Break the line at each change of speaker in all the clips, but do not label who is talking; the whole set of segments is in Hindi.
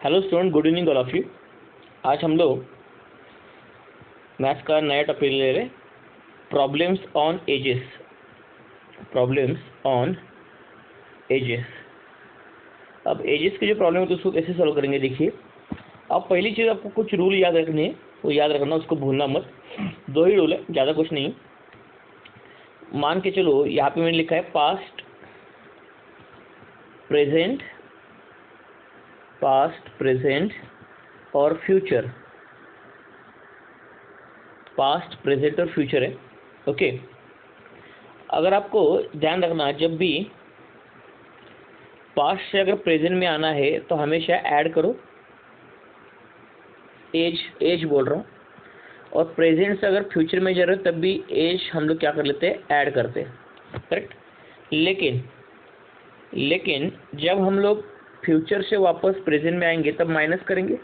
Hello student, good evening all of you. आज हम लोग मैथ्स का नया टॉपिक ले रहे, problems on edges. Problems on edges. अब एजेस के जो प्रॉब्लम है तो उसको कैसे सॉल्व करेंगे, देखिए। अब पहली चीज़ आपको कुछ रूल याद रखने हैं, वो याद रखना, उसको भूलना मत। दो ही रूल है, ज़्यादा कुछ नहीं। मान के चलो यहाँ पे मैंने लिखा है पास्ट प्रेजेंट, पास्ट प्रेजेंट और फ्यूचर। पास्ट प्रेजेंट और फ्यूचर है, ओके। अगर आपको ध्यान रखना, जब भी पास्ट से अगर प्रेजेंट में आना है तो हमेशा ऐड करो, एज बोल रहा हूँ। और प्रेजेंट से अगर फ्यूचर में जा रहे हो तब भी एज हम लोग क्या कर लेते हैं, ऐड करते हैं, करेक्ट। लेकिन जब हम लोग फ्यूचर से वापस प्रेजेंट में आएंगे तब माइनस करेंगे,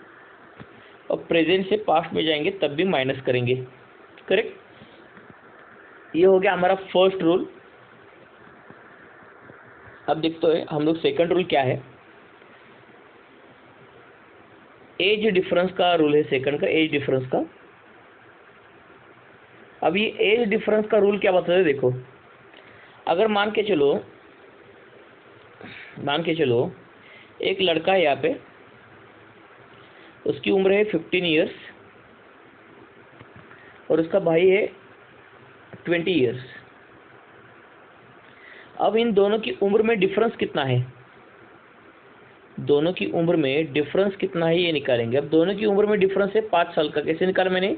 और प्रेजेंट से पास्ट में जाएंगे तब भी माइनस करेंगे, करेक्ट। ये हो गया हमारा फर्स्ट रूल। अब देखते हैं हम लोग सेकंड रूल क्या है। एज डिफरेंस का रूल है, सेकंड का एज डिफरेंस का। अब ये एज डिफरेंस का रूल क्या बताता है, देखो। अगर मान के चलो एक लड़का है यहाँ पे, उसकी उम्र है 15 ईयर्स और उसका भाई है 20 ईयर्स। अब इन दोनों की उम्र में डिफरेंस कितना है, दोनों की उम्र में डिफरेंस कितना है ये निकालेंगे। अब दोनों की उम्र में डिफरेंस है 5 साल का। कैसे निकाला मैंने,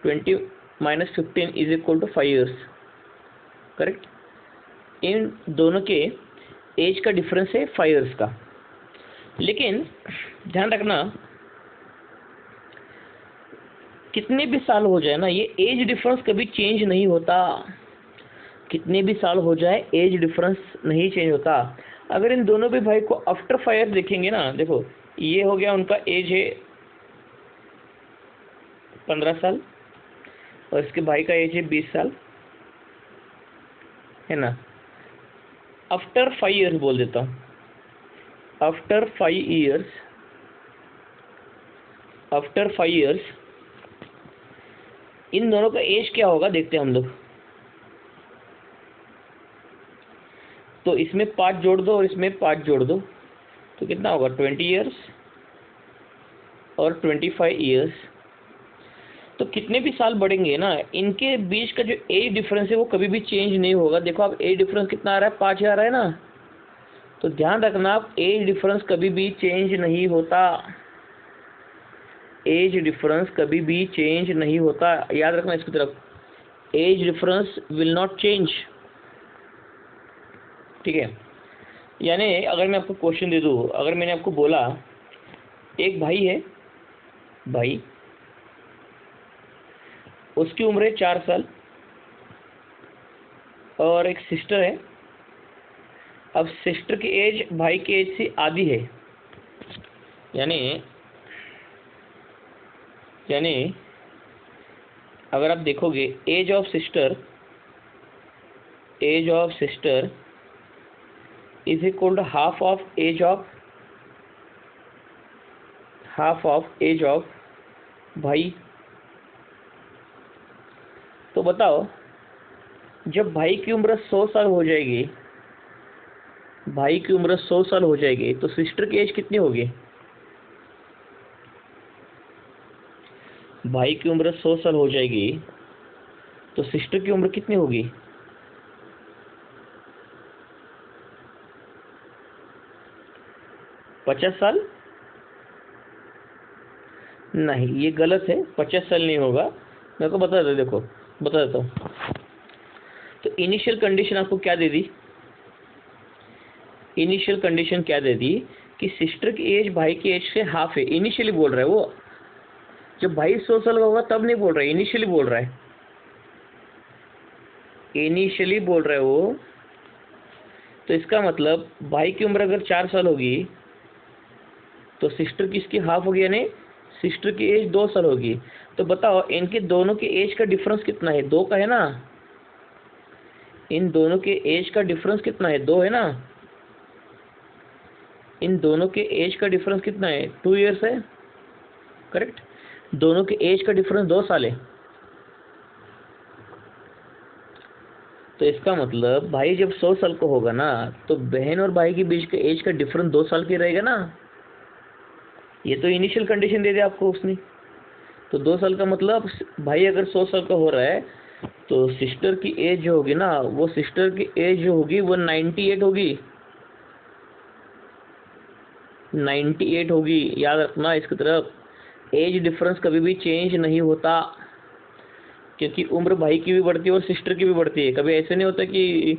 20 - 15 = 5 ईयर्स, करेक्ट। इन दोनों के एज का डिफरेंस है 5 ईयर्स का। लेकिन ध्यान रखना, कितने भी साल हो जाए ना, ये एज डिफरेंस कभी चेंज नहीं होता। कितने भी साल हो जाए एज डिफरेंस नहीं चेंज होता। अगर इन दोनों भी भाई को आफ्टर 5 ईयर्स देखेंगे ना, देखो ये हो गया, उनका एज है 15 साल और इसके भाई का एज है 20 साल, है ना। आफ्टर 5 ईयर्स बोल देता हूँ, after 5 years, after 5 years in दोनों का एज क्या होगा देखते हैं हम लोग। तो इसमें 5 जोड़ दो और इसमें 5 जोड़ दो तो कितना होगा, 20 ईयर्स और 25 ईयर्स। तो कितने भी साल बढ़ेंगे ना, इनके बीच का जो एज डिफरेंस है वो कभी भी चेंज नहीं होगा। देखो आप एज डिफरेंस कितना आ रहा है, 5 आ रहा है ना। तो ध्यान रखना, आप एज डिफरेंस कभी भी चेंज नहीं होता। एज डिफरेंस कभी भी चेंज नहीं होता, याद रखना इसकी तरफ। Age difference will not change, ठीक है। यानी अगर मैं आपको क्वेश्चन दे दूँ, अगर मैंने आपको बोला एक भाई है, भाई उसकी उम्र है 4 साल और एक सिस्टर है। अब सिस्टर की एज भाई की एज से आधी है, यानी अगर आप देखोगे age of sister is equal to half of age of भाई। तो बताओ, जब भाई की उम्र 100 साल हो जाएगी, भाई की उम्र 100 साल हो जाएगी तो सिस्टर की एज कितनी होगी। भाई की उम्र 100 साल हो जाएगी तो सिस्टर की उम्र कितनी होगी, 50 साल। नहीं, ये गलत है, 50 साल नहीं होगा। मैं को बता देता, देखो बता देता हूँ। तो इनिशियल कंडीशन आपको क्या दे दी, इनिशियल कंडीशन क्या दे दी कि सिस्टर की एज भाई की एज से हाफ है। इनिशियली बोल रहा है वो, जब भाई 100 साल का होगा तब नहीं बोल रहा है, इनिशियली बोल रहा है, इनिशियली बोल रहा है वो। तो इसका मतलब भाई की उम्र अगर 4 साल होगी तो सिस्टर की इसकी हाफ होगी, यानी सिस्टर की एज 2 साल होगी। तो बताओ इनके दोनों के एज का डिफरेंस कितना है, 2 का है ना। इन दोनों के एज का डिफरेंस कितना है, 2 है ना। इन दोनों के एज का डिफरेंस कितना है? 2 ईयर्स है, करेक्ट। दोनों के एज का डिफरेंस 2 साल है। तो इसका मतलब भाई जब 100 साल का होगा ना, तो बहन और भाई के बीच के एज का डिफरेंस 2 साल की रहेगा ना। ये तो इनिशियल कंडीशन दे दिया आपको उसने। तो 2 साल का मतलब भाई अगर 100 साल का हो रहा है, तो सिस्टर की एज जो होगी ना, वो सिस्टर की एज जो होगी वो 98 होगी। 98 होगी, याद रखना इसकी तरफ। एज डिफरेंस कभी भी चेंज नहीं होता, क्योंकि उम्र भाई की भी बढ़ती है और सिस्टर की भी बढ़ती है। कभी ऐसे नहीं होता कि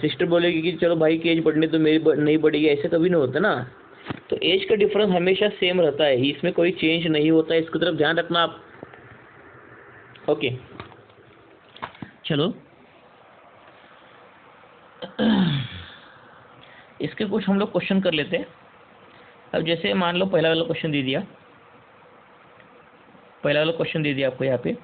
सिस्टर बोलेगी कि चलो भाई की एज बढ़नी तो मेरी नहीं बढ़ेगी, ऐसे कभी नहीं होता ना। तो एज का डिफरेंस हमेशा सेम रहता है, इसमें कोई चेंज नहीं होता है, इसकी तरफ ध्यान रखना आप। ओके, चलो इसके कुछ हम लोग क्वेश्चन कर लेते हैं। अब जैसे मान लो पहला वाला क्वेश्चन दे दिया, आपको यहाँ पे।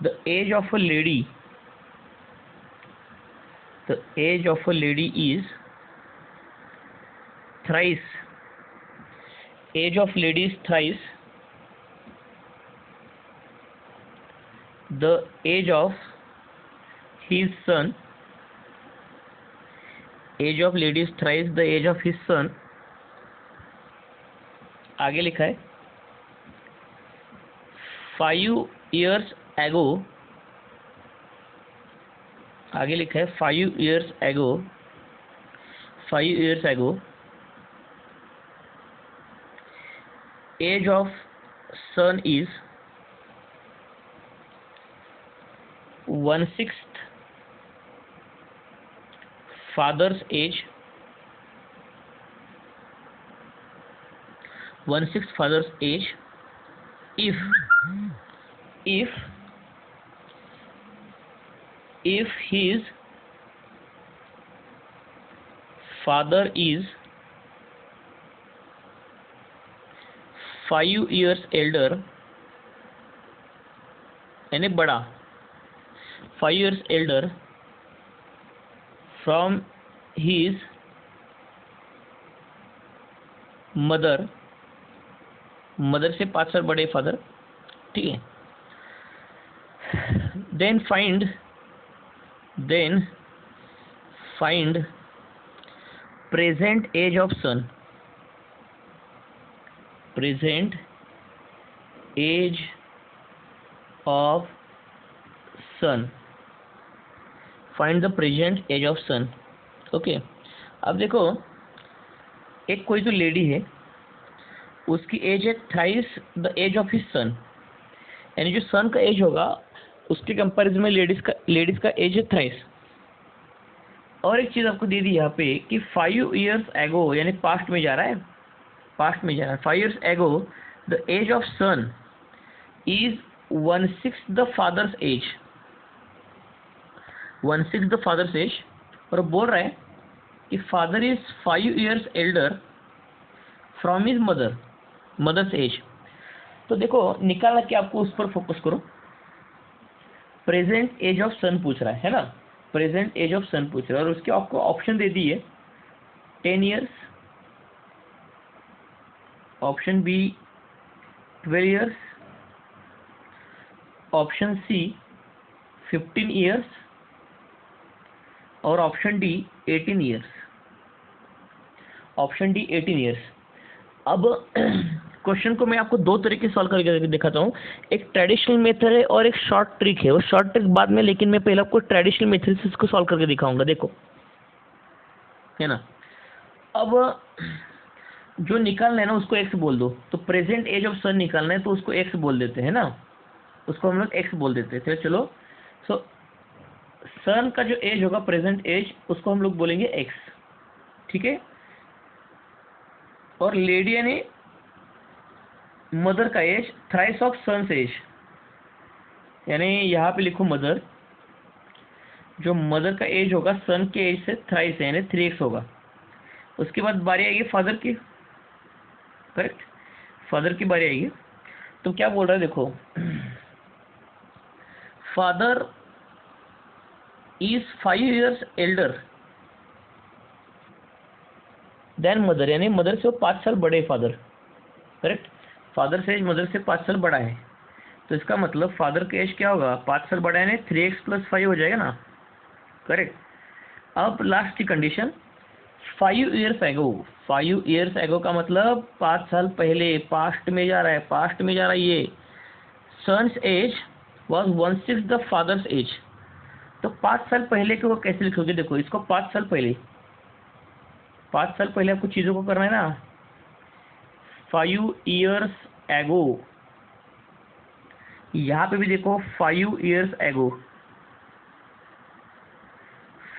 The age of a lady is thrice age of lady is thrice the age of his son. age of lady is thrice the age of his son. आगे लिखा है 5 years ago। आगे लिखा है 5 years ago। 5 years ago age of son is 1/6 father's age। 1/6 father's age if his father is 5 years elder, यानी बड़ा, 5 years elder from his mother से 5 साल बड़े फादर, ठीक है। then find present age of son। present age of son, find the present age of son। Okay, अब देखो एक कोई तो लेडी है, उसकी एज है thrice the age of his son, यानी जो सन का एज होगा उसके कंपैरिजन में लेडीज का एज है थ्राइस। और एक चीज आपको दे दी यहाँ पे कि 5 years एगो, यानी पास्ट में जा रहा है, 5 years ago the age of son is 1/6 the father's age. 1/6 the father's age, और बोल रहा है कि father is 5 years elder from his mother's age. तो देखो निकालना कि आपको उस पर फोकस करो। प्रेजेंट एज ऑफ सन पूछ रहा है ना, प्रेजेंट एज ऑफ सन पूछ रहा है, और उसके आपको ऑप्शन दे दी है 10 years, option B 12 years, option C 15 years और option D 18 years। Option D 18 years। अब क्वेश्चन को मैं आपको दो तरीके से सॉल्व करके दिखाता हूँ। एक ट्रेडिशनल मेथड है और एक शॉर्ट ट्रिक है। वो शॉर्ट ट्रिक बाद में, लेकिन मैं पहले आपको ट्रेडिशनल मेथड से इसको सॉल्व करके दिखाऊंगा। देखो, है ना। अब जो निकालना है ना उसको एक्स बोल दो। तो प्रेजेंट एज ऑफ सन निकालना है तो उसको एक्स बोल देते हैं ना, उसको हम लोग एक्स बोल देते थे। चलो, सो सन का जो एज होगा प्रेजेंट एज, उसको हम लोग बोलेंगे एक्स, ठीक है। और लेडी यानी मदर का age thrice of son's age, यानी यहाँ पे लिखो मदर, जो मदर का एज होगा सन के एज से थ्राइस है, यानी 3x होगा। उसके बाद बारी आएगी फादर की, करेक्ट, फादर की बारी आएगी। तो क्या बोल रहा है देखो, father is 5 years elder than mother, यानी मदर से वो 5 साल बड़े फादर, करेक्ट। फादर से एज मदर से 5 साल बड़ा है, तो इसका मतलब फादर का एज क्या होगा, 5 साल बड़ा है, 3x + 5 हो जाएगा ना, करेक्ट। अब लास्ट की कंडीशन 5 years एगो, 5 years एगो का मतलब 5 साल पहले, पास्ट में जा रहा है, पास्ट में जा रहा है ये। Sons age was 1/6 the father's age, तो 5 साल पहले को कैसे लिखोगे, देखो इसको 5 साल पहले, 5 साल पहले आपको चीज़ों को करना है ना। 5 years एगो, यहाँ पे भी देखो 5 years एगो,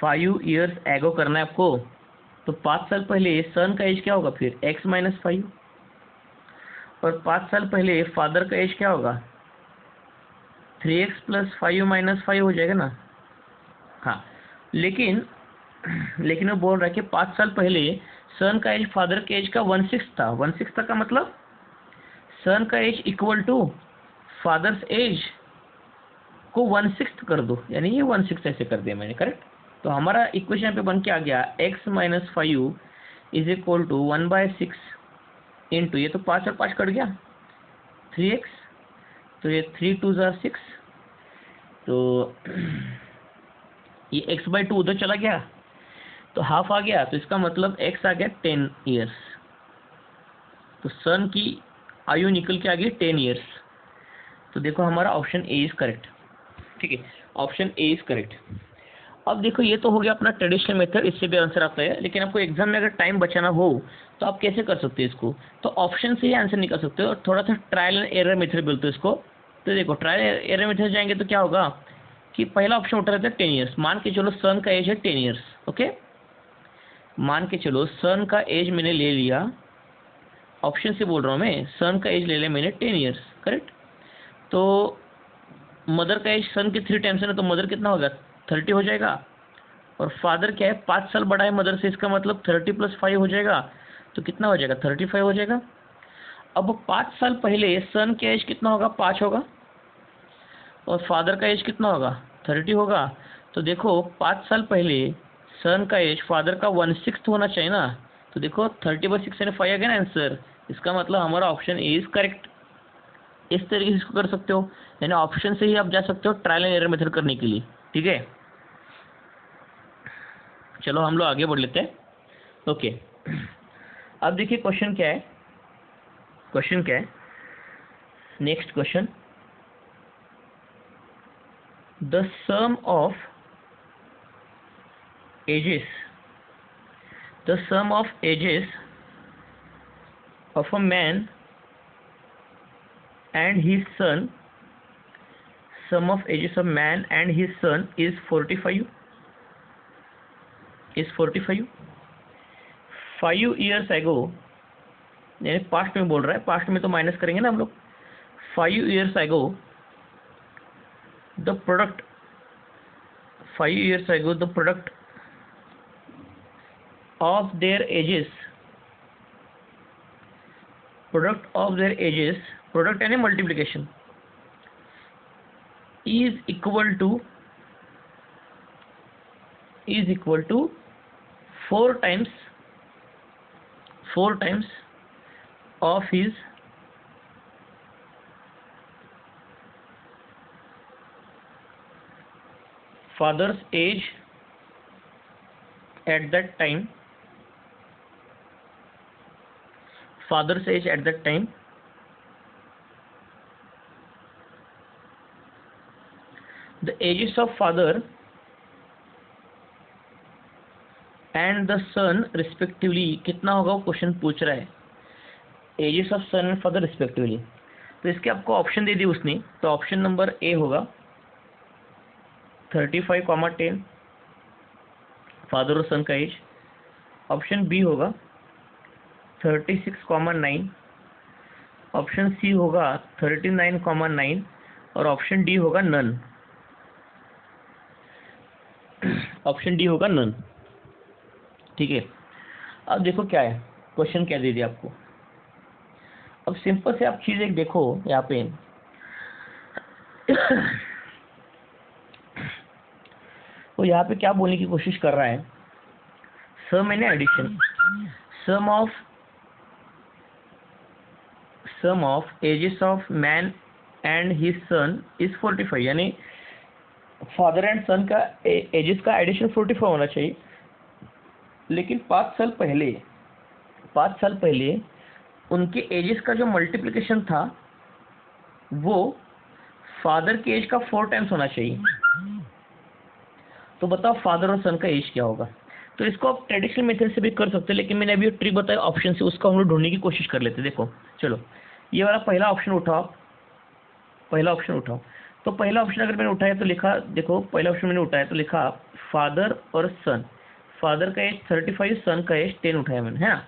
5 years एगो करना है आपको, तो 5 साल पहले सन का एज क्या होगा फिर x - 5, और 5 साल पहले फादर का एज क्या होगा 3x + 5 - 5 हो जाएगा ना। हाँ, लेकिन वो बोल रहा है कि 5 साल पहले सन का एज फादर के एज का 1/6 था, 1/6 का मतलब सन का age equal to father's age को 1/6 कर दो, यानी ये 1/6 ऐसे कर दिया मैंने, करेक्ट। तो हमारा इक्वेशन पे बन के आ गया x - 5 = 1/6 इंटू, ये तो 5 और 5 कट गया 3x, तो ये 3 2 = 6, तो ये x/2 उधर चला गया तो हाफ आ गया, तो इसका मतलब x आ गया 10 years, तो सन की आयु निकल के आ गई 10 years। तो देखो हमारा ऑप्शन ए इज करेक्ट, ठीक है, ऑप्शन ए इज करेक्ट। अब देखो ये तो हो गया अपना ट्रेडिशनल मेथड, इससे भी आंसर आता है, लेकिन आपको एग्जाम में अगर टाइम बचाना हो तो आप कैसे कर सकते हैं इसको, तो ऑप्शन से ही आंसर निकाल सकते हो, और थोड़ा सा ट्रायल एंड एरर मेथड बोलते हैं इसको। तो देखो ट्रायल एरर मेथड जाएंगे तो क्या होगा कि पहला ऑप्शन उठा रहता है 10 years, मान के चलो सन का एज है 10 years, ओके, मान के चलो सन का एज मैंने ले लिया, ऑप्शन से बोल रहा हूँ मैं, सन का एज ले लिया मैंने 10 years, करेक्ट। तो मदर का एज सन के 3 टाइम्स है ना, तो मदर कितना होगा 30 हो जाएगा, और फादर क्या है 5 साल बड़ा है मदर से, इसका मतलब 30 + 5 हो जाएगा, तो कितना हो जाएगा 35 हो जाएगा। अब 5 साल पहले सन का एज कितना होगा 5 होगा, और फादर का एज कितना होगा 30 होगा, तो देखो 5 साल पहले सन का एज फादर का 1/6 होना चाहिए ना, तो देखो 30/6 यानी 5 आ गया ना आंसर, इसका मतलब हमारा ऑप्शन ए इज करेक्ट। इस तरीके से इसको कर सकते हो, यानी ऑप्शन से ही आप जा सकते हो ट्रायल एंड एरर मेथड करने के लिए, ठीक है। चलो हम लोग आगे बढ़ लेते हैं, ओके। अब देखिए क्वेश्चन क्या है, क्वेश्चन क्या है, next question, the sum of ages, the sum of ages of a man and his son, sum of ages of man and his son is 45, is 45। 5 years ago, यानी पास्ट में बोल रहा है, पास्ट में तो माइनस करेंगे ना हम लोग। 5 years ago the product, 5 years ago the product of their ages, product of their ages, product यानी multiplication, is equal to 4 times of his father's age at that time, father's age at that time, the ages of father and the son respectively, कितना होगा वो क्वेश्चन पूछ रहा है, ages of son and father respectively. तो इसके आपको ऑप्शन दे दी उसने, तो ऑप्शन नंबर ए होगा 35, 10 फादर और सन का एज, ऑप्शन बी होगा 36, 9, ऑप्शन सी होगा 39, 9, और ऑप्शन डी होगा नन, ऑप्शन डी होगा नन, ठीक है। अब देखो क्या है क्वेश्चन, क्या दे दिया आपको। अब सिंपल से आप चीज एक देखो यहाँ पे देखो यहाँ पे क्या बोलने की कोशिश कर रहा है, सम यानी addition, sum of ages of man and his son is 45, यानी फादर एंड सन का एजेस का एडिशन 45 होना चाहिए। लेकिन 5 साल पहले उनके एजेस का जो मल्टीप्लिकेशन था वो फादर के एज का 4 टाइम्स होना चाहिए। तो बताओ फादर और सन का एज क्या होगा। तो इसको आप ट्रेडिशनल मेथड से भी कर सकते हैं, लेकिन मैंने अभी ट्रिक बताया ऑप्शन से, उसको हम लोग ढूंढने की कोशिश कर लेते हैं। देखो चलो, ये वाला पहला ऑप्शन उठाओ, तो पहला ऑप्शन अगर मैंने उठाया तो लिखा, देखो पहला ऑप्शन मैंने उठाया तो लिखा फादर और सन, फादर का एज 35, सन का एज 10 उठाया मैंने, है ना।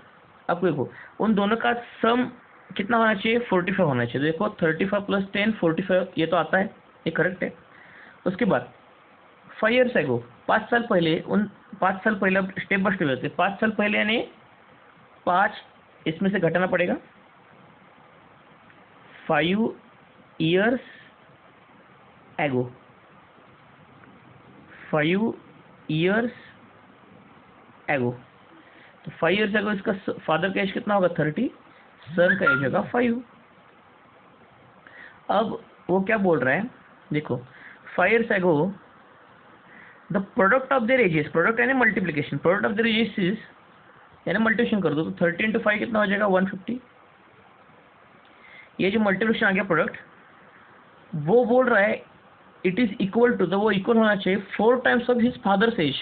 अब देखो उन दोनों का सम कितना होना चाहिए, 45 होना चाहिए। देखो 35 प्लस 10 45, ये तो आता है, ये करेक्ट है। उसके बाद 5 ईयर्स एगो, 5 साल पहले, उन 5 साल पहले, स्टेप बाय स्टेप होते, 5 साल पहले यानी 5 इसमें से घटाना पड़ेगा, 5 ईयर्स एगो, 5 ईयर्स एगो। तो 5 ईयर्स एगो इसका फादर का एज कितना होगा, 30, सन का एज होगा 5। अब वो क्या बोल रहा है, देखो 5 years ago the product of their ages, product यानी multiplication, product of their ages is, यानी मल्टीप्लिकेशन कर दो तो 30 × 5 कितना हो जाएगा, 150। ये जो मल्टीप्लिकेशन आ गया प्रोडक्ट, वो बोल रहा है इट इज इक्वल टू, तो वो इक्वल होना चाहिए 4 times of his father's age.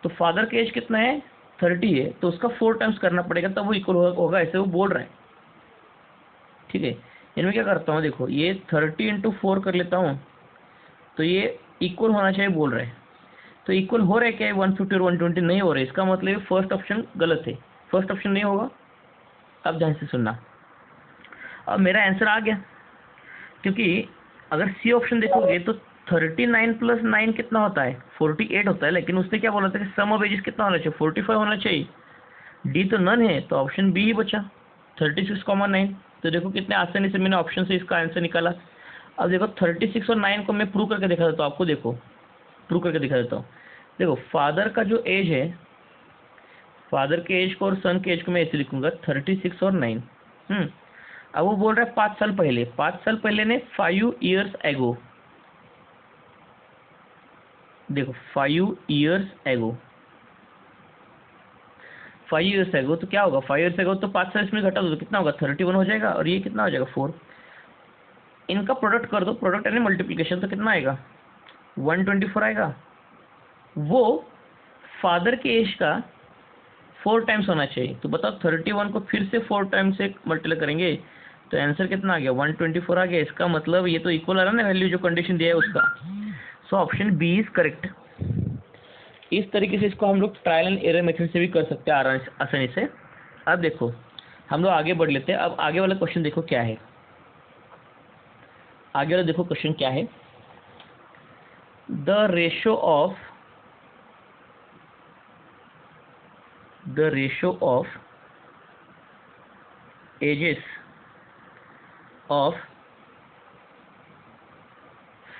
तो फादर का एज कितना है, 30 है, तो उसका 4 टाइम्स करना पड़ेगा तब वो इक्वल होगा, ऐसे वो बोल रहा है। ठीक है, इनमें क्या करता हूँ, देखो ये 30 × 4 कर लेता हूँ, तो ये इक्वल होना चाहिए बोल रहे हैं। तो इक्वल हो रहा है क्या, 150 और 120 नहीं हो रहे, इसका मतलब फर्स्ट ऑप्शन गलत है, फर्स्ट ऑप्शन नहीं होगा। अब ध्यान से सुनना, अब मेरा आंसर आ गया, क्योंकि अगर सी ऑप्शन देखोगे तो 39 + 9 कितना होता है, 48 होता है। लेकिन उसने क्या बोला था कि सम ऑफ एजेस कितना होना चाहिए, 45 होना चाहिए। डी तो नन है, तो ऑप्शन बी ही बचा, 36,9। तो देखो कितने आसानी से मैंने ऑप्शन से इसका आंसर निकाला। अब देखो 36 और 9 को मैं प्रूव करके दिखा देता हूँ आपको, देखो प्रूव करके दिखा देता हूँ। देखो फादर का जो एज है, फादर के एज को और सन के एज को मैं ऐसे लिखूंगा 36 और 9। अब वो बोल रहा है 5 साल पहले, 5 साल पहले ने 5 ईयर्स एगो, देखो 5 ईयर्स एगो, 5 ईयर्स एगो तो क्या होगा, 5 ईयर्स एगो तो 5 साल इसमें घटा दो तो कितना होगा, 31 हो जाएगा, और ये कितना हो जाएगा 4। इनका प्रोडक्ट कर दो, प्रोडक्ट यानी मल्टीप्लिकेशन, तो कितना आएगा 124 आएगा। वो फादर के एज का 4 टाइम्स होना चाहिए। तो बताओ 31 को फिर से 4 टाइम्स से मल्टीप्लाई करेंगे तो आंसर कितना आ गया, 124 आ गया। इसका मतलब ये तो इक्वल आ रहा है ना, वैल्यू जो कंडीशन दिया है उसका। So option B is correct. इस तरीके से इसको हम लोग ट्रायल एंड एरर मेथड से भी कर सकते हैं आसानी से। अब देखो हम लोग आगे बढ़ लेते हैं। अब आगे वाला क्वेश्चन देखो क्या है, आगे वाला देखो क्वेश्चन क्या है, the ratio of ages of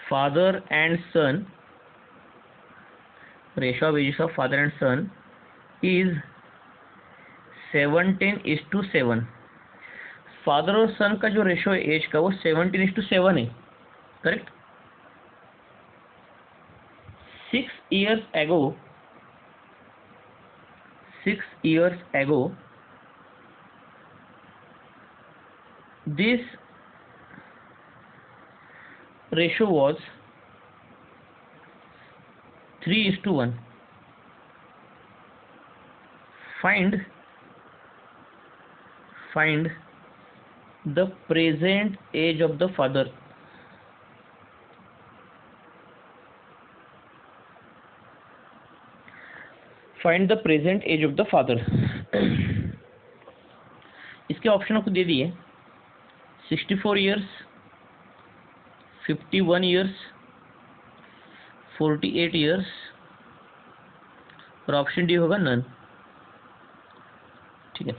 father and son, ratio of ages of father and son is 17:7। Father और सन का जो रेशियो है एज का वो 17:7 है, correct. 6 years ago this ratio was 3:1। Find the present age of the father। Find the present age of the father। इसके ऑप्शन आपको दे दिए, 64 years, 51 years, 48 years, और ऑप्शन डी होगा नन। ठीक है,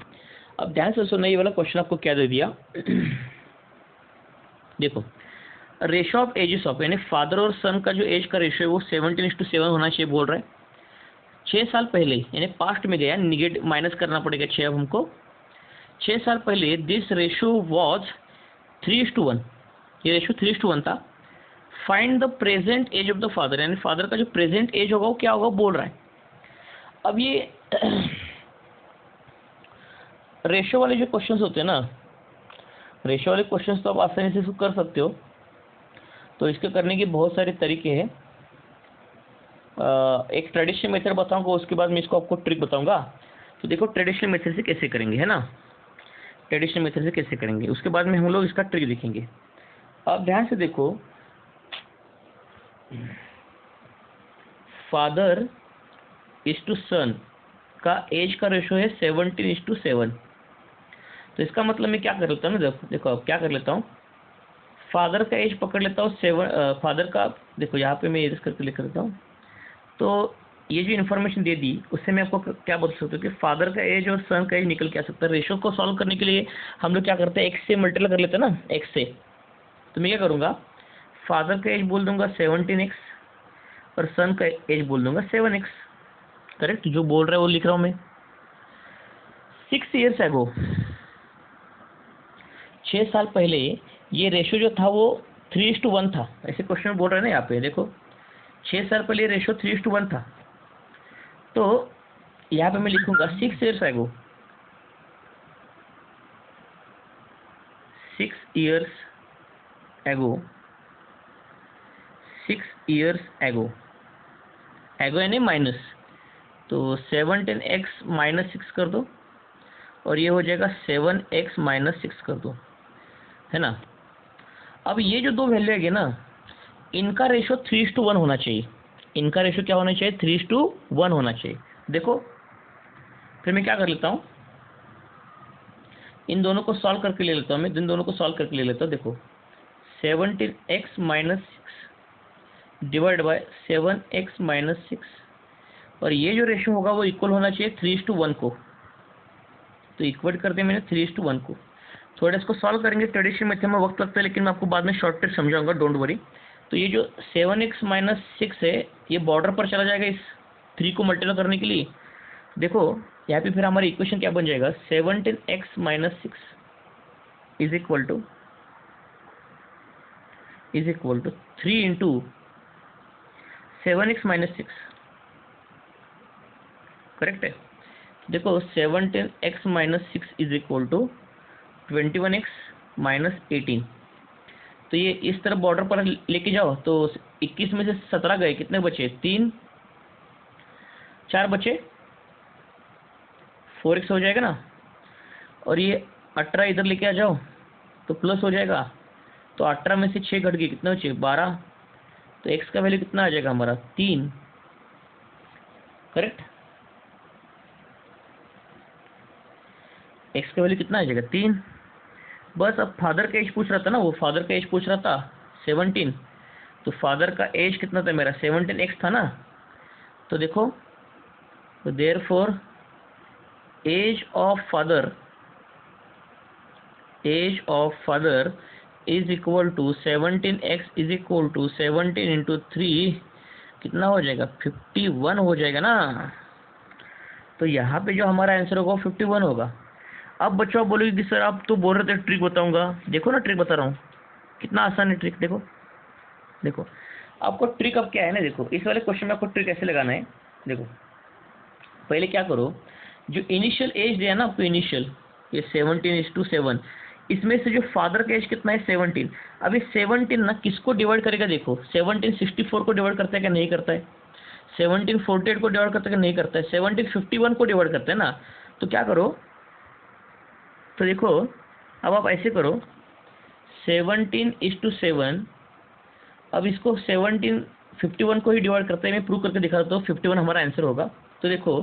अब ध्यान से सुनना, ये वाला क्वेश्चन आपको क्या दे दिया। देखो रेशो ऑफ एजेस ऑफ, यानी फादर और सन का जो एज का रेशो है वो 17:7 होना चाहिए बोल रहा है। 6 साल पहले, यानी पास्ट में गया, निगेटिव माइनस करना पड़ेगा 6 अब हमको। 6 साल पहले दिस रेशो वॉज 3:1, ये रेशो 3:1 था। Find the present age of the father, यानी फादर का जो प्रेजेंट एज होगा वो क्या होगा बोल रहा है। अब ये रेशो वाले जो क्वेश्चंस होते हैं ना, रेशो वाले क्वेश्चंस तो आप आसानी से इसको कर सकते हो। तो इसके करने के बहुत सारे तरीके हैं। एक ट्रेडिशनल मेथड बताऊंगा, उसके बाद मैं इसको आपको ट्रिक बताऊंगा। तो देखो ट्रेडिशनल मेथड से कैसे करेंगे, है ना, ट्रेडिशनल मेथड से कैसे करेंगे, उसके बाद में हम लोग इसका ट्रिक देखेंगे। अब ध्यान से देखो, फादर इज टू सन का एज का रेशो है 17:7। तो इसका मतलब मैं क्या कर लेता हूँ ना, देखो अब क्या कर लेता हूँ, फादर का एज पकड़ लेता हूँ 7, फादर का देखो यहाँ पे मैं इरेज करके लिख देता हूँ। तो ये जो इन्फॉर्मेशन दे दी उससे मैं आपको क्या बोल सकता हूँ कि फादर का एज और सन का एज निकल के आ सकता है। रेशो को सॉल्व करने के लिए हम लोग क्या करते हैं, एक्स से मल्टीप्लाई कर लेते हैं ना, एक्स से। तो मैं क्या करूँगा, फादर का एज बोल दूंगा 17x और सन का एज बोल दूंगा 7x। करेक्ट, जो बोल रहा है वो लिख रहा हूँ मैं। 6 years ago, 6 साल पहले ये रेशो जो था वो 3:1 था, ऐसे क्वेश्चन बोल रहे हैं ना यहाँ पे। देखो 6 साल पहले रेशो 3:1 था। तो यहाँ पे मैं लिखूंगा 6 years ago, 6 years ago, 6 years ago, एगो यानी माइनस। तो 17x - 6 कर दो और ये हो जाएगा 7x - 6 कर दो, है ना। अब ये जो दो वैल्यू है ना, इनका रेशो 3:1 होना चाहिए। इनका रेशो क्या होना चाहिए, 3:1 होना चाहिए। देखो फिर मैं क्या कर लेता हूँ, इन दोनों को सॉल्व करके ले लेता हूँ मैं, इन दोनों को सॉल्व करके ले लेता हूँ। देखो 17x - 6 डिवाइड बाय 7x - 6, और ये जो रेशो होगा वो इक्वल होना चाहिए 3:1 को। तो इक्वल कर दिया मैंने 3:1 को। थोड़ा इसको सॉल्व करेंगे, ट्रेडिशनल मेथड में वक्त लगता है, लेकिन मैं आपको बाद में शॉर्ट ट्रिक समझाऊंगा, डोंट वरी। तो ये जो 7x - 6 है ये बॉर्डर पर चला जाएगा इस 3 को मल्टीप्लाई करने के लिए। देखो यहाँ पे फिर हमारी इक्वेशन क्या बन जाएगा, 17x - 6 is equal to 3 into 7x - 6। Correct है। देखो 17x - 6 is equal to 21x - 18। तो ये इस तरफ बॉर्डर पर लेके जाओ, तो 21 में से 17 गए, कितने बचे, 3, 4 बचे, 4x हो जाएगा ना। और ये 18 इधर लेके आ जाओ तो प्लस हो जाएगा। तो 18 में से 6 घट गए, कितने बचे, 12। तो x का वैल्यू कितना आ जाएगा हमारा, 3। करेक्ट, x का वैल्यू कितना आ जाएगा, 3। बस अब फादर का एज पूछ रहा था ना, वो फादर का एज पूछ रहा था 17। तो फादर का एज कितना था मेरा, 17x था ना। तो देखो, तो therefore age of father is equal to 17x is equal to 17 into 3, कितना हो जाएगा, 51 हो जाएगा ना। तो यहाँ पे जो हमारा आंसर होगा वो 51 होगा। अब बच्चों आप बोलोगे कि सर आप तो बोल रहे थे ट्रिक बताऊंगा। देखो ना ट्रिक बता रहा हूँ, कितना आसान है ट्रिक। देखो देखो आपको ट्रिक अब क्या है ना, देखो इस वाले क्वेश्चन में आपको ट्रिक ऐसे लगाना है। देखो पहले क्या करो, जो इनिशियल एज दिया ना आपको, इनिशियल ये 17:7, इसमें से जो फादर का एज कितना है, 17। अब ये 17 ना किसको डिवाइड करेगा, देखो 17 64 को डिवाइड करता है क्या, नहीं करता है। 17 48 को डिवाइड करता है क्या, नहीं करता है। 17 51 को डिवाइड करता है ना। तो क्या करो, तो देखो अब आप ऐसे करो, 17:7। अब इसको 17 51 को ही डिवाइड करता है, मैं प्रूव करके दिखाता हूँ, 51 हमारा आंसर होगा। तो देखो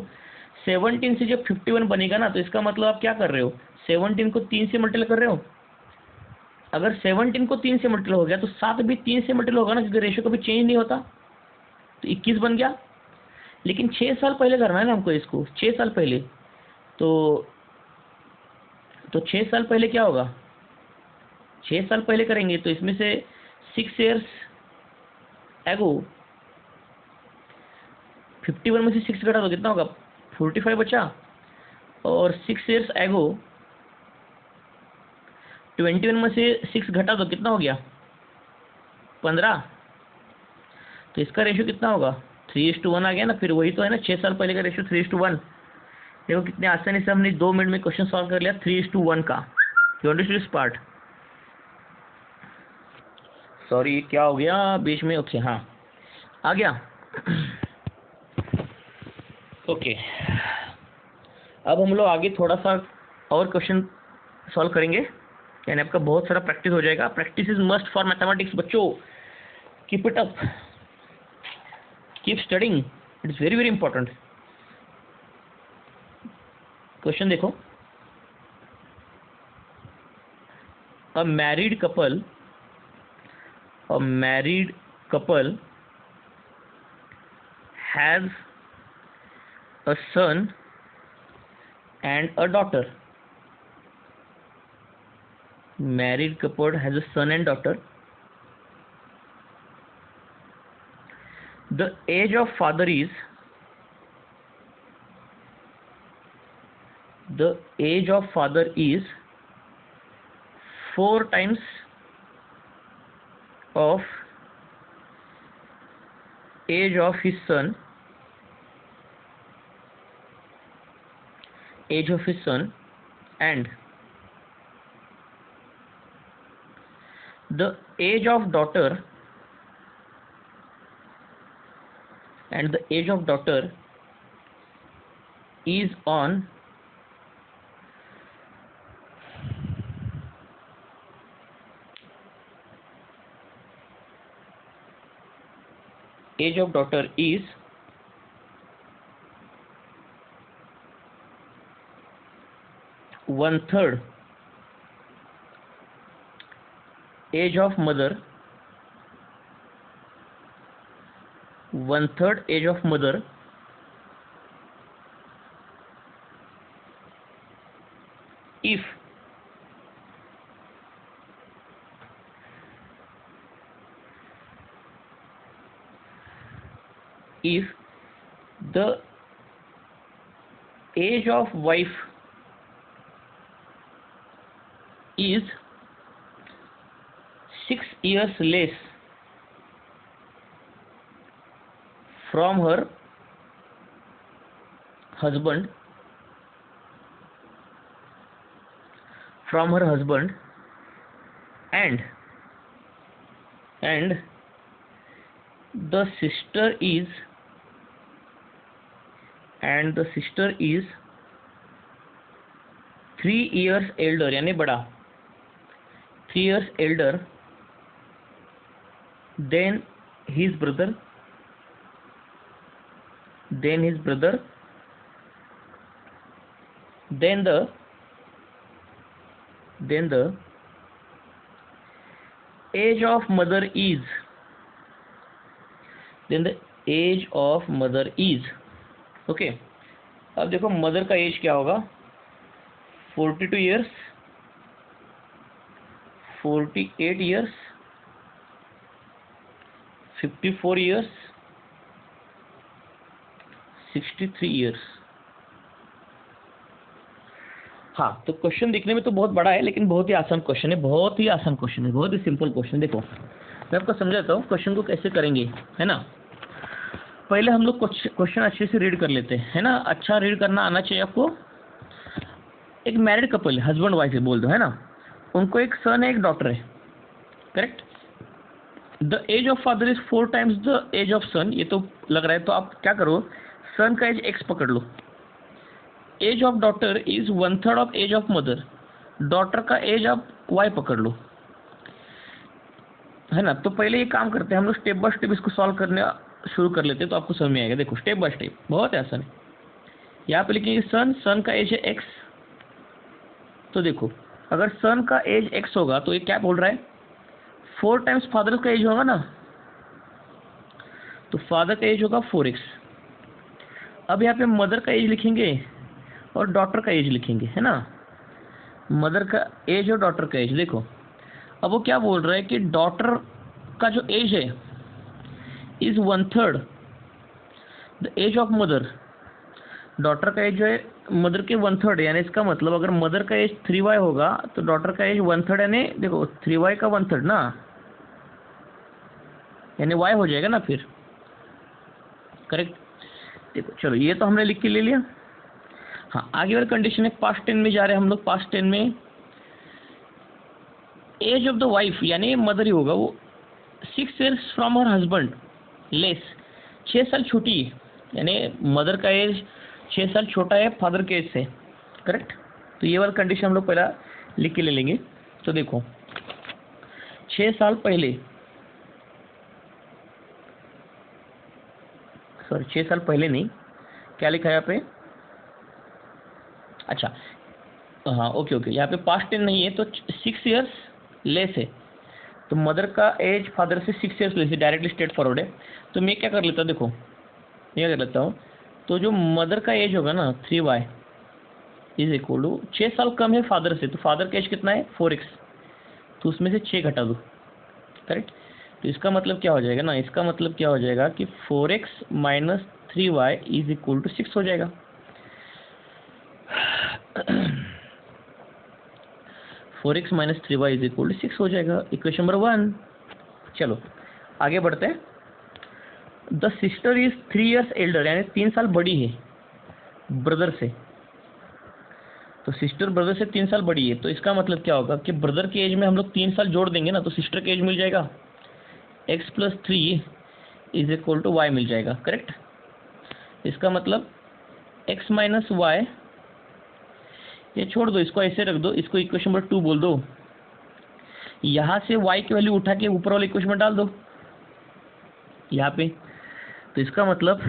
17 से जब 51 बनेगा ना, तो इसका मतलब आप क्या कर रहे हो, 17 को 3 से मल्टीप्लाई कर रहे हो। अगर 17 को 3 से मल्टीप्लाई हो गया तो 7 भी 3 से मल्टीप्लाई होगा ना, क्योंकि रेशियो कभी चेंज नहीं होता। तो 21 बन गया। लेकिन 6 साल पहले करना है ना हमको इसको, 6 साल पहले। तो 6 साल पहले क्या होगा, 6 साल पहले करेंगे तो इसमें से 6 years एगो 51 में से 6 घटा तो कितना होगा, 45 बचा। और 6 years एगो 21 में से 6 घटा तो कितना हो गया, 15। तो इसका रेशियो कितना होगा, 3:1 आ गया ना। फिर वही तो है ना, 6 साल पहले का रेशियो 3:1। देखो कितने आसानी से हमने 2 मिनट में क्वेश्चन सॉल्व कर लिया 3:1 का। You understood this part? Sorry क्या हो गया बीच में, ओके हाँ आ गया। ओके अब हम लोग आगे थोड़ा सा और क्वेश्चन सॉल्व करेंगे, यानी आपका बहुत सारा प्रैक्टिस हो जाएगा। Practice is must for mathematics बच्चों, keep it up, keep studying, it is very very important. Question देखो, a married couple has a son and a daughter. Married couple has a son and daughter. The age of father is 4 times of age of his son, and the age of daughter is on age of daughter is 1/3 age of mother, 1/3 age of mother, if the age of wife is 6 years less from her husband, and the sister is 3 years elder, यानी बड़ा, 3 years elder than his brother, then the age of mother is, okay. अब देखो मदर का एज क्या होगा, 42 years, 48 years, 54 years, 63 years। हाँ तो क्वेश्चन दिखने में तो बहुत बड़ा है, लेकिन बहुत ही आसान क्वेश्चन है, बहुत ही सिंपल क्वेश्चन। देखो मैं आपको समझाता हूँ क्वेश्चन को कैसे करेंगे, है ना। पहले हम लोग क्वेश्चन अच्छे से रीड कर लेते हैं, है ना। अच्छा रीड करना आना चाहिए आपको। एक मैरिड कपल है, हस्बैंड वाइफ है बोल दो, है ना। उनको एक सन है, एक डॉटर है, correct. The age of father is 4 times the age of son, ये तो लग रहा है। तो आप क्या करो, सन का एज x पकड़ लो, age of daughter is 1/3 of age of mother, daughter का एज आप y पकड़ लो, है ना। तो पहले ये काम करते हैं हम लोग, स्टेप बाय स्टेप इसको सॉल्व करने शुरू कर लेते हैं, तो आपको समझ में आएगा। देखो स्टेप बाय स्टेप बहुत आसान है। यहाँ पे लिखेंगे सन का एज है x। तो देखो अगर सन का एज x होगा तो ये क्या बोल रहा है, 4 times फादर का एज होगा ना, तो फादर का एज होगा 4x। अब यहाँ पे मदर का एज लिखेंगे और डॉटर का एज लिखेंगे, है ना। मदर का एज और डॉटर का एज देखो, अब वो क्या बोल रहा है कि डॉटर का जो एज है is 1/3 the age of mother. Daughter का एज जो है मदर के 1/3, यानी इसका मतलब अगर मदर का एज 3y होगा तो डॉटर का एज 1/3, यानी देखो 3y का 1/3 ना, यानी y हो जाएगा ना फिर, करेक्ट। देखो चलो ये तो हमने लिख के ले लिया। हाँ, आगे वाली कंडीशन है, पास्ट टेन में जा रहे हैं हम लोग। पास्ट टेन में एज ऑफ द वाइफ, यानी मदर ही होगा, वो 6 years from her husband less, 6 साल छोटी है, यानी मदर का एज 6 साल छोटा है फादर के एज से, करेक्ट। तो ये वाला कंडीशन हम लोग पहला लिख के ले लेंगे। तो देखो 6 साल पहले, सॉरी 6 साल पहले नहीं, क्या लिखा है यहाँ पे, अच्छा हाँ ओके ओके, यहाँ पे पास्ट टेन नहीं है तो 6 years लेस है, तो मदर का एज फादर से 6 years लेस है, डायरेक्टली स्ट्रेट फॉरवर्ड है। तो मैं क्या कर लेता हूँ, देखो मैं क्या कर लेता हूँ, तो जो मदर का एज होगा ना 3y इज इक्वल टू 6 साल कम है फादर से, तो फादर का एज कितना है 4x, तो उसमें से 6 घटा दो, करेक्ट। तो इसका मतलब क्या हो जाएगा ना, इसका मतलब क्या हो जाएगा कि 4x minus 3y is equal to 6 हो जाएगा। 4x minus 3y is equal to 6 हो जाएगा, इक्वेशन नंबर 1। चलो आगे बढ़ते हैं। The sister is 3 years Elder, यानी 3 साल बड़ी है ब्रदर से, तो सिस्टर ब्रदर से 3 साल बड़ी है, तो इसका मतलब क्या होगा कि ब्रदर के एज में हम लोग 3 साल जोड़ देंगे ना, तो सिस्टर के एज मिल जाएगा x plus 3 is equal to y मिल जाएगा, करेक्ट। इसका मतलब x माइनस वाई, ये छोड़ दो, इसको ऐसे रख दो, इसको इक्वेशन नंबर 2 बोल दो, यहाँ से y की वैल्यू उठा के ऊपर वाले इक्वेशन में डाल दो यहाँ पे। तो इसका मतलब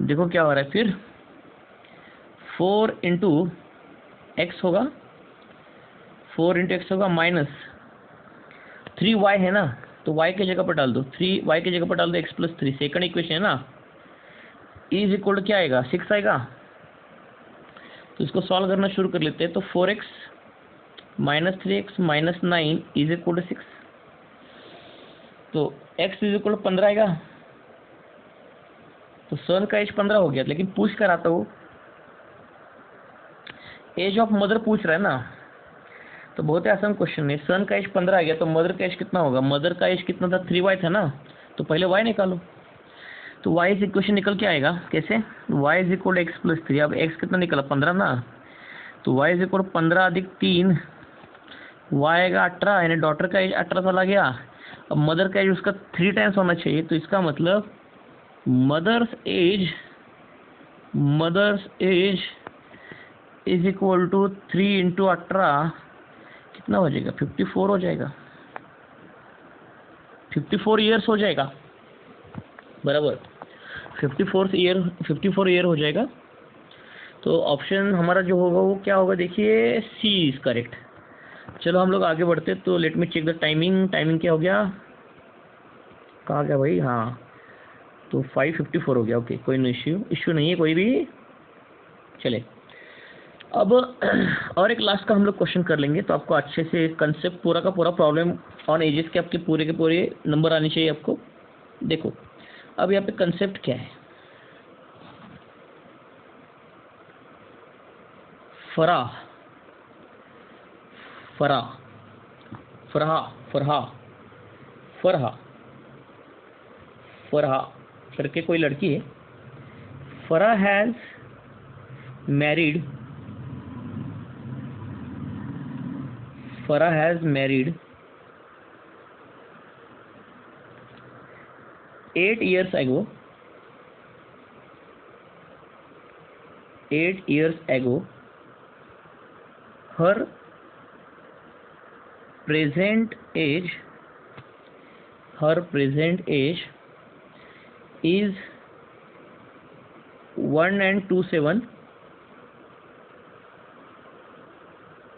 देखो क्या हो रहा है फिर, 4 इंटू एक्स होगा, 4 इंटू एक्स होगा माइनस 3y है ना, तो y की जगह पर डाल दो, 3y की जगह पर डाल दो x प्लस 3, सेकंड इक्वेशन है ना, इज इक्वल टू क्या आएगा 6 आएगा। तो इसको सॉल्व करना शुरू कर लेते हैं। तो 4x minus 3x minus 9 is equal to 6, तो x इज इक्वल टू 15 आएगा, तो सन का एज 15 हो गया। लेकिन पूछ कर आता हूँ, एज ऑफ मदर पूछ रहा है ना, तो बहुत ही आसान क्वेश्चन है। सन का एज 15 आ गया, तो मदर का एज कितना होगा, मदर का एज कितना था 3y था ना, तो पहले y निकालो, तो y इज इक्वेशन निकल के आएगा कैसे, y is equal to x plus 3, अब x कितना निकला 15 ना, तो y इज इक्वल टू 15 अधिक 3, y आएगा 18, यानी डॉटर का एज 18 साल आ गया। अब मदर का एज उसका 3 टाइम्स होना चाहिए, तो इसका मतलब mother's age is equal to 3 into 18 कितना हो जाएगा 54 हो जाएगा, 54 ईयर्स हो जाएगा, बराबर 54 ईयर हो जाएगा। तो ऑप्शन हमारा जो होगा वो क्या होगा, देखिए सी इज करेक्ट। चलो हम लोग आगे बढ़ते, तो let me check the timing क्या हो गया, कहाँ गया भाई, हाँ तो 5:54 हो गया, ओके कोई नो इश्यू नहीं है कोई भी। चले अब और एक लास्ट का हम लोग क्वेश्चन कर लेंगे, तो आपको अच्छे से कंसेप्ट पूरा का पूरा प्रॉब्लम ऑन एजेस के आपके पूरे के पूरे नंबर आने चाहिए आपको। देखो अब यहाँ पे कंसेप्ट क्या है, फराह फराह फरहा फरहा फरहा फरहा करके कोई लड़की है, Farah has married, Farah has married 8 years ago. 8 years ago, her present age is 1/27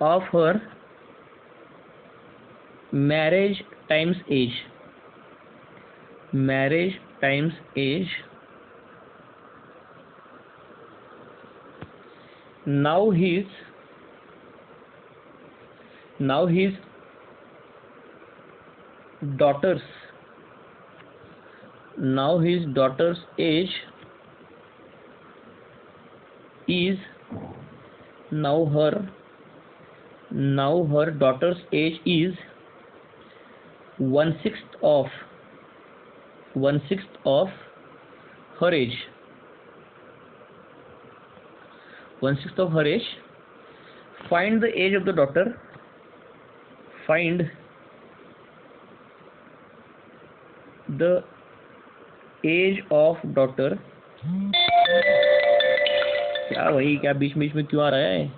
of her marriage times age. Now his daughters, now his daughter's age is, now her daughter's age is 1/6 of her age. 1/6 of her age. Find the age of the daughter. Find the age of daughter. क्या भाई, क्या बीच बीच में क्यों आ रहा है?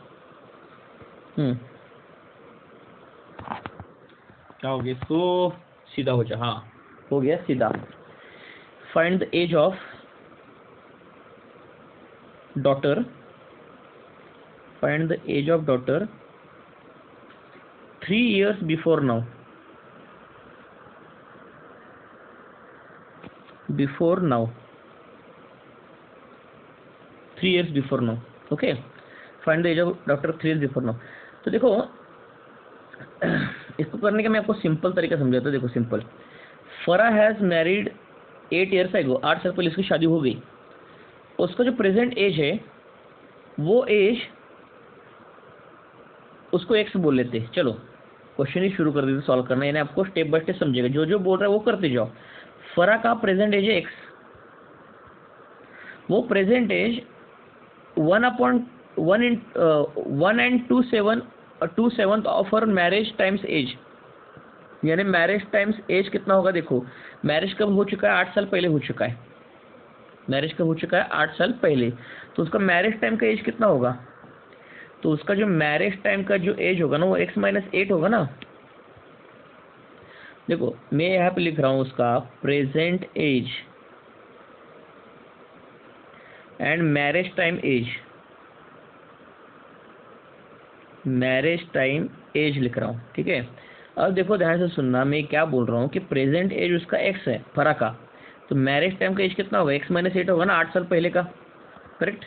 क्या हो गया इसको? सीधा हो जा। हाँ, हो गया सीधा। Find the age of daughter. Find the age of daughter 3 years before now. Before now 3 years before now. Okay, find the age of daughter 3 years before now. तो देखो, इसको करने का मैं आपको सिंपल तरीका समझाता हूँ। देखो सिंपल, फरा हैज मैरिड 8 years ago, 8 साल पहले इसकी शादी हो गई। उसका जो प्रेजेंट एज है वो एज उसको एक्स बोल लेते। चलो क्वेश्चन ही शुरू कर देते सॉल्व करना, यानी आपको स्टेप बाय स्टेप समझेगा, जो जो बोल रहा है वो करते जाओ। फरा का प्रेजेंट एज है एक्स, वो present age 1/2/7 of her marriage time's age, यानी मैरिज टाइम्स एज कितना होगा? देखो मैरिज कब हो चुका है? 8 साल पहले हो चुका है। मैरिज कब हो चुका है? 8 साल पहले। तो उसका मैरिज टाइम का एज कितना होगा? तो उसका जो मैरिज टाइम का जो एज होगा ना, वो x-8 होगा ना। देखो मैं यहाँ पे लिख रहा हूँ उसका present age and marriage time age. Marriage time age लिख रहा हूँ, ठीक है। अब देखो ध्यान से सुनना, मैं क्या बोल रहा हूँ कि प्रेजेंट एज उसका x है, फरा का, तो मैरिज टाइम का एज कितना होगा? x-8 होगा ना, 8 साल पहले का। करेक्ट,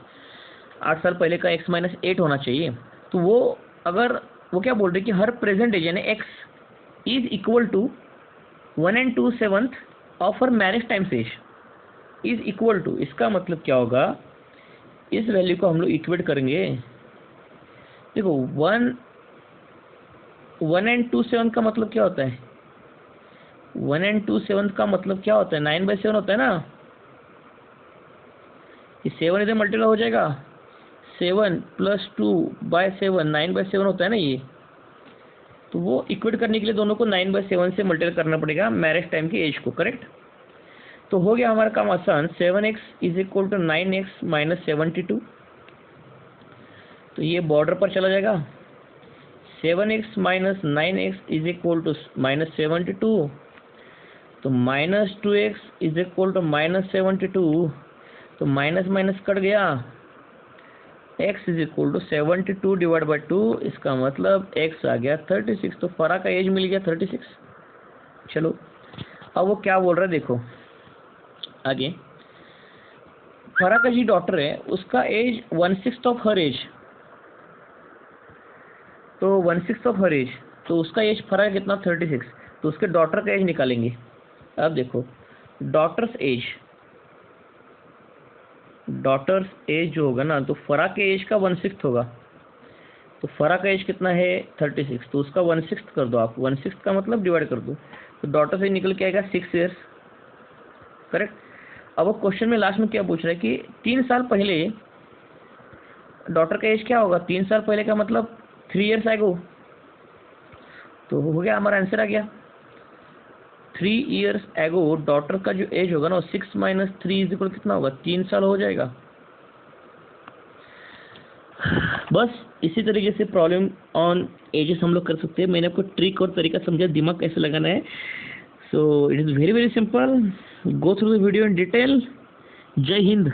8 साल पहले का x-8 होना चाहिए। तो वो अगर वो क्या बोल रहे कि हर प्रेजेंट एज यानी x is equal to 1/2/7 of her marriage time age is equal to, इसका मतलब क्या होगा? इस वैल्यू को हम लोग इक्वेट करेंगे। देखो 1/2/7 का मतलब क्या होता है? 1/2/7 का मतलब क्या होता है? 9/7 होता है ना। ये 7 इधर मल्टीप्लाई हो जाएगा, 7 + 2/7 9/7 होता है ना ये। तो वो इक्वेट करने के लिए दोनों को 9/7 से मल्टीप्लाई करना पड़ेगा मैरिज टाइम की एज को। करेक्ट, तो हो गया हमारा काम आसान। 7x = 9x - 72, तो ये बॉर्डर पर चला जाएगा। 7x - 9x = -72, तो -2x = -72, तो माइनस माइनस कट गया। x = 72/2, इसका मतलब x आ गया 36। तो फरा का एज मिल गया 36। चलो अब वो क्या बोल रहा है देखो आगे। फरा का जी डॉटर है, उसका एज 1/6 ऑफ हर एज, तो 1/6 ऑफ हर एज, तो उसका एज फरा का कितना? 36। तो उसके डॉटर का एज निकालेंगे। अब देखो डॉटर्स एज जो होगा ना, तो फरा के एज का 1/6 होगा। तो फरा का एज कितना है? 36। तो उसका 1/6 कर दो आप, 1/6 का मतलब डिवाइड कर दो, तो डॉटर से निकल के आएगा 6 years। करेक्ट। अब वो क्वेश्चन में लास्ट में क्या पूछ रहा है कि 3 साल पहले डॉटर का एज क्या होगा? 3 साल पहले का मतलब 3 years ago। तो हो गया, हमारा आंसर आ गया 3 years ago। डॉटर का जो एज होगा ना, 6 - 3 = कितना होगा? 3 साल हो जाएगा। बस इसी तरीके से प्रॉब्लम ऑन एजेस हम लोग कर सकते हैं। मैंने आपको ट्रिक और तरीका समझा, दिमाग कैसे लगाना है। So it is very very simple. Go through the video in detail. जय हिंद।